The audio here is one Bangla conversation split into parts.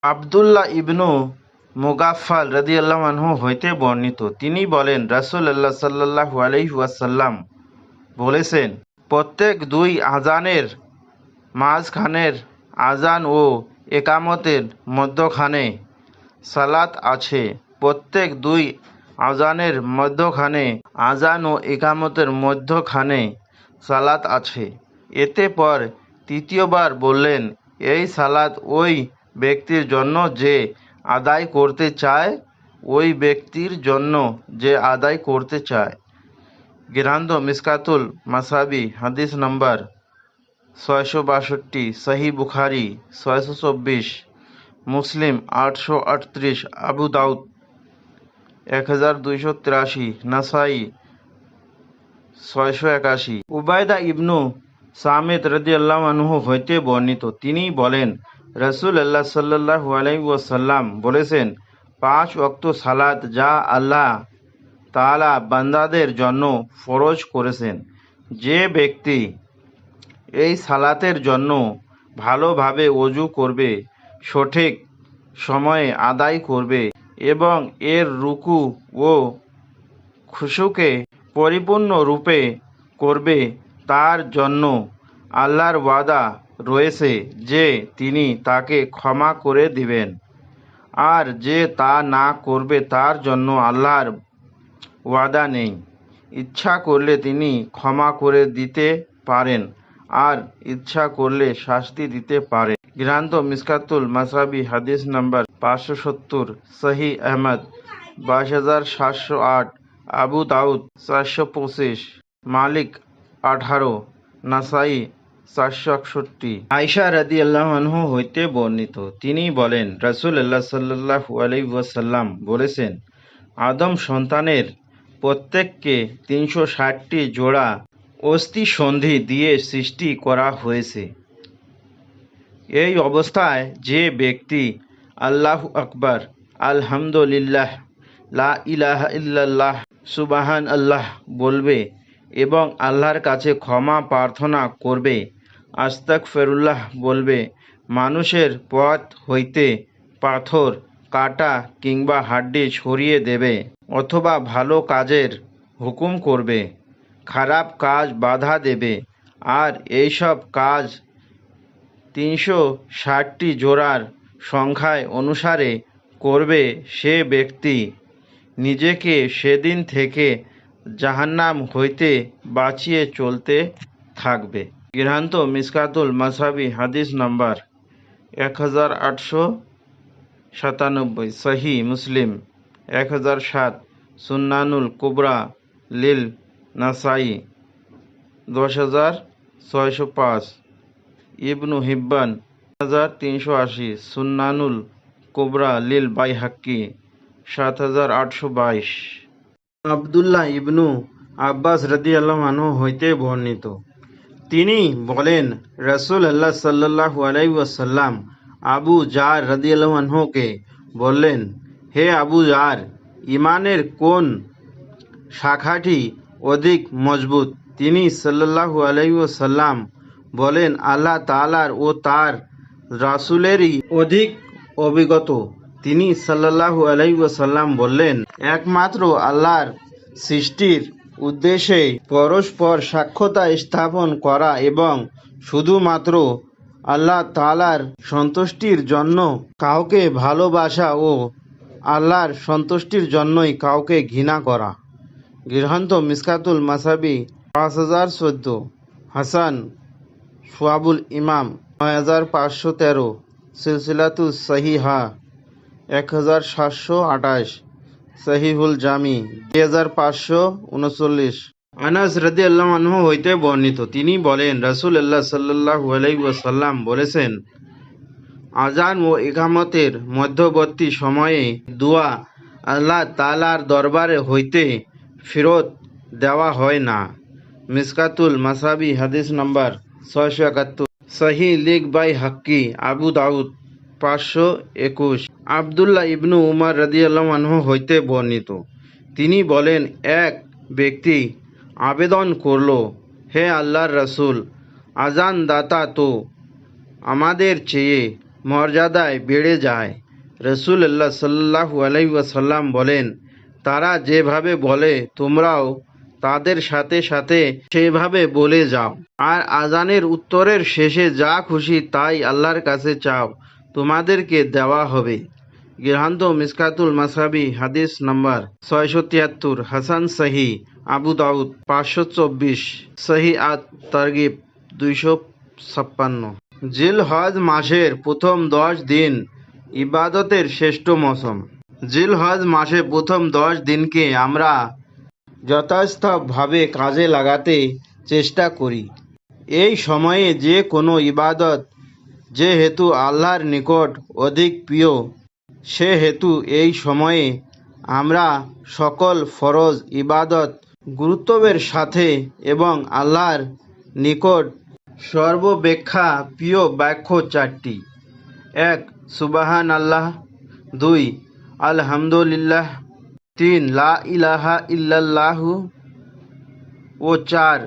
আব্দুল্লাহ ইবনু মুগাফফাল রাদিয়াল্লাহু আনহু হইতে বর্ণিত, তিনি বলেন, রাসূলুল্লাহ সাল্লাল্লাহু আলাইহি ওয়াসাল্লাম বলেছেন, প্রত্যেক দুই আযানের মাঝখানের আযান ও ইকামতের মধ্যখানে সালাত আছে। প্রত্যেক দুই আযানের মধ্যখানে আযান ও ইকামতের মধ্যখানে সালাত আছে। এতে পর তৃতীয়বার বললেন, এই সালাত ওই ব্যক্তির জন্য যে আদায় করতে চায়, ওই ব্যক্তির জন্য যে আদায় করতে চায়। গ্রন্থ মিশকাতুল মাসাবি, হাদিস নম্বর 662, সহি বুখারি 624, মুসলিম 838, আবু দাউদ 1283, নাসাই 681। উবায়দা ইবনু সামিত রাদিয়াল্লাহু আনহু হইতে বর্ণিত, তিনি বলেন, রাসূলুল্লাহ সাল্লাল্লাহু আলাইহি ওয়াসাল্লাম বলেছেন, 5 ওয়াক্ত সালাত যা আল্লাহ তাআলা বান্দাদের জন্য ফরজ করেছেন, যে ব্যক্তি এই সালাতের জন্য ভালোভাবে ওযু করবে, সঠিক সময়ে আদায় করবে এবং এর রুকু ও খুশুকে পরিপূর্ণরূপে করবে, তার জন্য আল্লাহর ওয়াদা রয়েছে যে তিনি তাকে ক্ষমা করে দিবেন। আর যে তা না করবে তার জন্য আল্লাহর ওয়াদা নেই। ইচ্ছা করলে তিনি ক্ষমা করে দিতে পারেন আর ইচ্ছা করলে শাস্তি দিতে পারেন। গ্রন্থ মিশকাতুল মাসাবি, হাদিস নম্বর 570, সহি আহমদ 22,708, আবু দাউদ 425, মালিক 18, নাসাই 461। আয়েশা রাদিয়াল্লাহু আনহা হইতে বর্ণিত, তিনি বলেন, রাসূলুল্লাহ সাল্লাল্লাহু আলাইহি ওয়াসাল্লাম বলেছেন, আদম সন্তানের প্রত্যেককে 360টি জোড়া অস্থিসন্ধি দিয়ে সৃষ্টি করা হয়েছে। এই অবস্থায় যে ব্যক্তি আল্লাহু আকবার, আলহামদুলিল্লাহ, লা ইলাহা ইল্লাল্লাহ, সুবহান আল্লাহ বলবে এবং আল্লাহর কাছে ক্ষমা প্রার্থনা করবে, আস্তাগফিরুল্লাহ বলবে, মানুষের পথ হইতে পাথর, কাঁটা কিংবা হাড্ডি সরিয়ে দেবে, অথবা ভালো কাজের হুকুম করবে, খারাপ কাজ বাধা দেবে, আর এইসব কাজ 360টি জোড়ার সংখ্যায় অনুসারে করবে, সে ব্যক্তি নিজেকে সেদিন থেকে জাহান্নাম হইতে বাঁচিয়ে চলতে থাকবে। গ্রন্থ মিশকাতুল মাসাবি, হাদিস নম্বর 1897, সহি মুসলিম 1007, সুন্নানুল কুবরা লিল নাসাই 10,605, ইবনু হিব্বান 1380, সুন্নানুল কুবরা লিল বাইহাক্কি 7,822। আব্দুল্লাহ ইবনু আব্বাস রাদিয়াল্লাহু আনহু হইতে বর্ণিত, তিনি বলেন, রাসূলুল্লাহ সাল্লাল্লাহু আলাইহি ওয়াসাল্লাম আবু জার রাদিয়াল্লাহু আনহুকে বললেন, হে আবু জার, ঈমানের কোন শাখাটি অধিক মজবুত? তিনি সাল্লাল্লাহু আলাইহি ওয়াসাল্লাম বলেন, আল্লাহ তাআলার ও তার রাসূলেরই অধিক অভিজ্ঞত। তিনি সাল্লাল্লাহু আলাইহি ওয়াসাল্লাম বললেন, একমাত্র আল্লাহর সৃষ্টির উদ্দেশ্যে পরস্পর সাক্ষ্যতা স্থাপন করা এবং শুধুমাত্র আল্লাহ তাআলার সন্তুষ্টির জন্য কাউকে ভালোবাসা ও আল্লাহর সন্তুষ্টির জন্যই কাউকে ঘৃণা করা। গ্রন্থ মিশকাতুল মাসাবি 5014, হাসান সোয়াবুল ইমাম 9513, সিলসিলাতুস সহিহা 1728, সহিহুল জামি 2539। আনাস রাদিয়াল্লাহু আনহু হইতে বর্ণিত, তিনি বলেন, রাসূলুল্লাহ সাল্লাল্লাহু আলাইহি ওয়াসাল্লাম বলেছেন, আযান ও ইকামতের মধ্যবর্তী সময়ে দোয়া আল্লাহ তাআলার দরবারে হইতে ফেরত দেওয়া হয় না। মিশকাতুল মাসাবি, হাদিস নম্বর 671, সহি লিগ বাই হাক্কি, আবু দাউদ 521। আব্দুল্লাহ ইবনু উমর রাদিয়াল্লাহু আনহু হইতে বর্ণিত, তিনি বলেন, এক ব্যক্তি আবেদন করল, হে আল্লাহর রাসূল, আযান দাতা তো আমাদের চেয়ে মর্যাদায় বেড়ে যায়। রাসূলুল্লাহ সাল্লাল্লাহু আলাইহি ওয়াসাল্লাম বলেন, তারা যেভাবে বলে তোমরাও তাদের সাথে সাথে সেভাবে বলে যাও। আর আজানের উত্তরের শেষে যা খুশি তাই আল্লাহর কাছে চাও, তোমাদেরকে দেওয়া হবে। গ্রন্থ মিসকাতুল মাসাবি, হাদিস নম্বর 673, হাসান সহি, আবু দাউদ 524, সহি আত তারগিব 256। জিলহজ মাসের প্রথম 10 দিন ইবাদতের শ্রেষ্ঠ মৌসুম। জিলহজ মাসের প্রথম 10 দিনকে আমরা যথাযথভাবে কাজে লাগাতে চেষ্টা করি। এই সময়ে যে কোনো ইবাদত যেহেতু আল্লাহর নিকট অধিক প্রিয়, সেহেতু এই সময়ে আমরা সকল ফরজ ইবাদত গুরুত্বের সাথে এবং আল্লাহর নিকট সর্বাপেক্ষা প্রিয় বাক্য 4টি: 1. সুবহান আল্লাহ, 2. আলহামদুলিল্লাহ, 3. লা ইলাহা ইল্লাল্লাহু ও 4.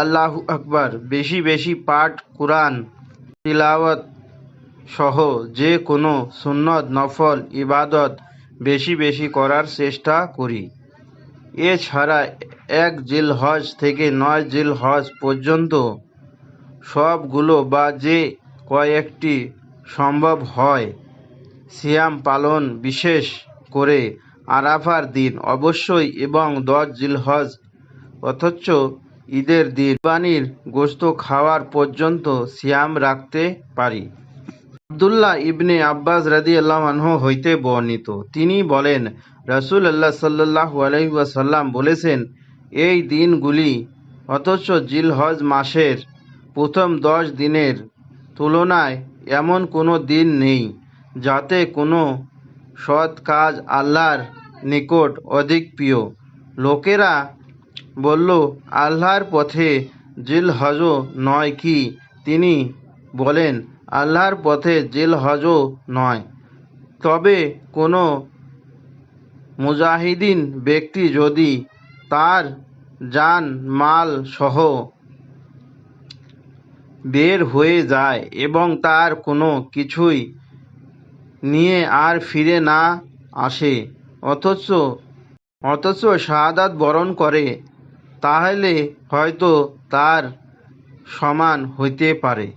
আল্লাহু আকবার। বেশি বেশি পাঠ, কুরআন তিলাওয়াত সহ যে কোনো সুন্নত নফল ইবাদত বেশি বেশি করার চেষ্টা করি। এছাড়া 1 জিলহজ থেকে 9 জিলহজ পর্যন্ত সবগুলো বা যে কয়েকটি সম্ভব হয় সিয়াম পালন, বিশেষ করে আরাফার দিন অবশ্যই, এবং 10 জিলহজ অথচ ঈদের দিন কুরবানির গোশত খাওয়ার পর্যন্ত সিয়াম রাখতে পারি। আব্দুল্লাহ ইবনে আব্বাস রাদিয়াল্লাহু আনহু হইতে বর্ণিত, তিনি বলেন, রাসূলুল্লাহ সাল্লাল্লাহু আলাইহি ওয়াসাল্লাম বলেছেন, এই দিনগুলি অথচ জিলহজ মাসের প্রথম 10 দিনের তুলনায় এমন কোনো দিন নেই যাতে কোনো সৎ কাজ আল্লাহর নিকট অধিক প্রিয়। লোকেরা বলল, আল্লাহর পথে জিলহজও নয় কি? তিনি বলেন, আল্লাহর পথে জিলহজও নয়, তবে কোনো মুজাহিদিন ব্যক্তি যদি তার জান মাল সহ বের হয়ে যায় এবং তার কোনো কিছুই নিয়ে আর ফিরে না আসে অথচ শাহাদাত বরণ করে, তাহলে হয়তো তার সমান হইতে পারে।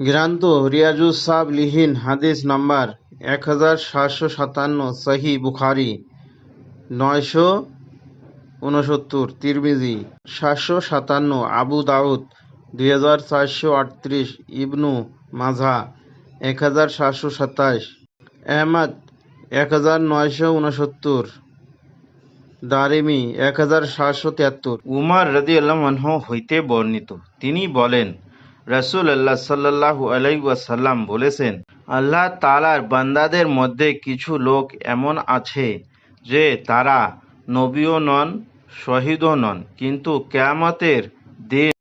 গ্রন্থ রিয়াজুস সালিহিন, হাদিস নম্বর 1757, সহি বুখারী 969, তিরমিজি 757, আবু দাউদ 2438, ইবনু মাজাহ 1727, আহমদ 1969, দারিমি 1773। উমর রাদিয়াল্লাহু আনহু হইতে বর্ণিত, তিনি বলেন, রাসূলুল্লাহ সাল্লাল্লাহু আলাইহি ওয়াসাল্লাম বলেছেন, আল্লাহ তাআলার বান্দাদের মধ্যে কিছু লোক এমন আছে যে তারা নবীও নন, শহীদও নন, কিন্তু কিয়ামতের দিন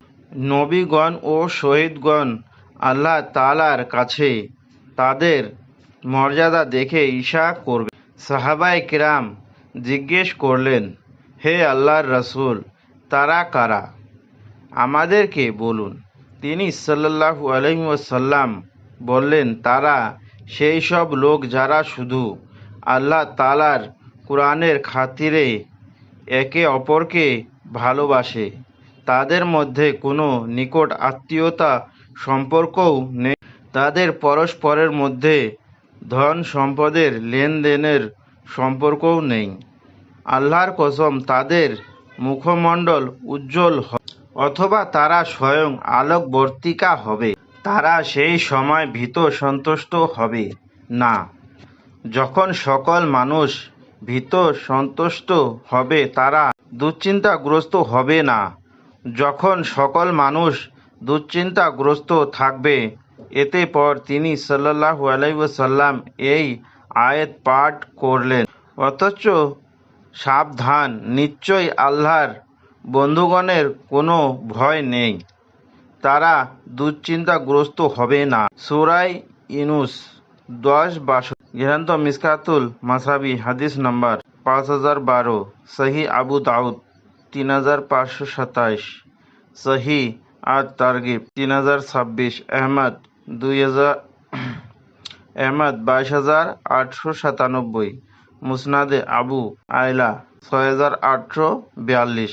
নবীগণ ও শহীদগণ আল্লাহ তাআলার কাছে তাদের মর্যাদা দেখে ঈর্ষা করবে। সাহাবায়ে কিরাম জিজ্ঞেস করলেন, হে আল্লাহর রাসূল, তারা কারা? আমাদেরকে বলুন। তিনি সাল্লাল্লাহু আলাইহি ওয়াসাল্লাম বললেন, তারা সেই সব লোক যারা শুধু আল্লাহ তাআলার কুরআনের খাতিরে একে অপরকে ভালোবাসে, তাদের মধ্যে কোনো নিকট আত্মীয়তা সম্পর্কও নেই, তাদের পরস্পরের মধ্যে ধন সম্পদের লেনদেনের সম্পর্কও নেই। আল্লাহর কসম, তাদের মুখমণ্ডল উজ্জ্বল অথবা তারা স্বয়ং আলোকবর্তিকা হবে। তারা সেই সময় ভীত সন্তুষ্ট হবে না যখন সকল মানুষ ভীত সন্তুষ্ট হবে, তারা দুশ্চিন্তাগ্রস্ত হবে না যখন সকল মানুষ দুশ্চিন্তাগ্রস্ত থাকবে। এতে পর তিনি সাল্লাল্লাহু আলাইহি ওয়াসাল্লাম এই আয়াত পাঠ করলেন, অথচ সাবধান, নিশ্চয়ই আল্লাহর বন্ধুগণের কোনো ভয় নেই, তারা দুশ্চিন্তাগ্রস্ত হবে না। সূরা ইউনূস 10:62। গ্রন্থ মিশকাতুল মাসাবি, হাদিস নম্বর 5012, সহি আবু দাউদ 3527, সহি আত তারগিব 3026, আহমদ আহমদ 22,897, মুসনাদে আবু আয়লা 6,842।